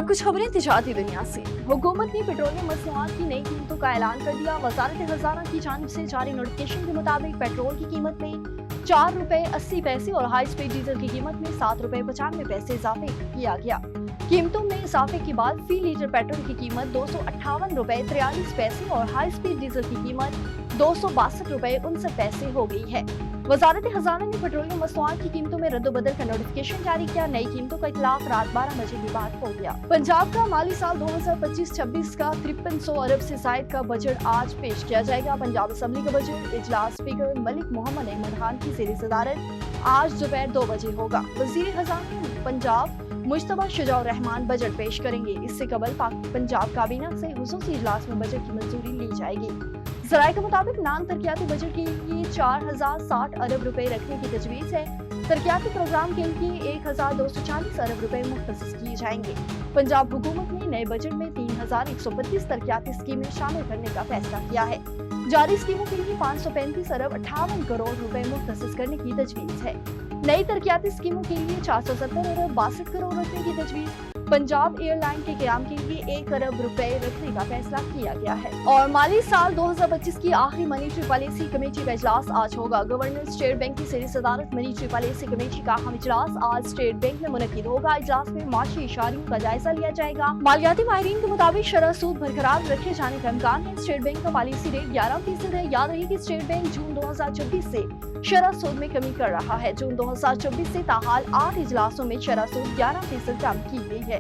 अब कुछ खबरें तिजारती दुनिया से। हुकूमत ने पेट्रोलियम मसनूआत की नई कीमतों का ऐलान कर दिया। वजारत खजाना की जानिब से जारी नोटिफिकेशन के मुताबिक पेट्रोल की कीमत में ₹4.80 और हाई स्पीड डीजल की कीमत में ₹7.95 इजाफे किया गया। कीमतों में इजाफे के बाद फी लीटर पेट्रोल की कीमत ₹258.43 और हाई स्पीड डीजल की कीमत ₹262.69 हो गई है। वजारत खजाना ने पेट्रोलियम मसनूआत की कीमतों में रद्दोबदल का नोटिफिकेशन जारी किया। नई कीमतों का इतलाक रात 12 बजे के बाद हो गया। पंजाब का माली साल 2025-26 का 5300 अरब से जायद का बजट आज पेश किया जाएगा। पंजाब असेंबली का बजट इजलास स्पीकर मलिक मोहम्मद अहमद खान की ज़ेर सदारत आज दोपहर 2 बजे होगा। वजीर खजाना पंजाब मुश्तबा शुजाउर रहमान बजट पेश करेंगे। इससे कबल पंजाब काबीना से खुसूसी इजलास में बजट की मंजूरी ली जाएगी। ज़राए के मुताबिक नान तरक्याती बजट के लिए 4060 अरब रुपए रखने की तजवीज़ है। तरक्याती प्रोग्राम के लिए 1240 अरब रुपए मुख्तस किए जाएंगे। पंजाब हुकूमत ने नए बजट में 3132 तरक्याती स्कीमें शामिल करने का फैसला किया है। जारी स्कीमों के लिए 535 अरब 58 करोड़ रुपए मुख्तस करने की तजवीज़ है। नई तरक्याती स्कीमों के लिए 470 अरब 62 करोड़ रखने की तजवीज़। पंजाब एयरलाइन के क़याम के लिए 1 अरब रुपए रखने का फैसला किया गया है। और माली साल 2025 की आखिरी मॉनेटरी पॉलिसी कमेटी का इजलास आज होगा। गवर्नर स्टेट बैंक की ज़ेर सदारत मॉनेटरी पॉलिसी कमेटी का अहम इजलास आज स्टेट बैंक में मुनक्किद होगा। इजलास में माशी इशारियों का जायजा लिया जाएगा। मालियाती माहिरीन के मुताबिक शरह सूद बरकरार रखे जाने का इम्कान है। स्टेट बैंक का पॉलिसी रेट 11% है। याद रहे कि स्टेट बैंक जून 2024 से शरह सूद में कमी कर रहा है। जून 2024 से ताहाल 8 इजलासों में शरह सूद 11% कम की गई है।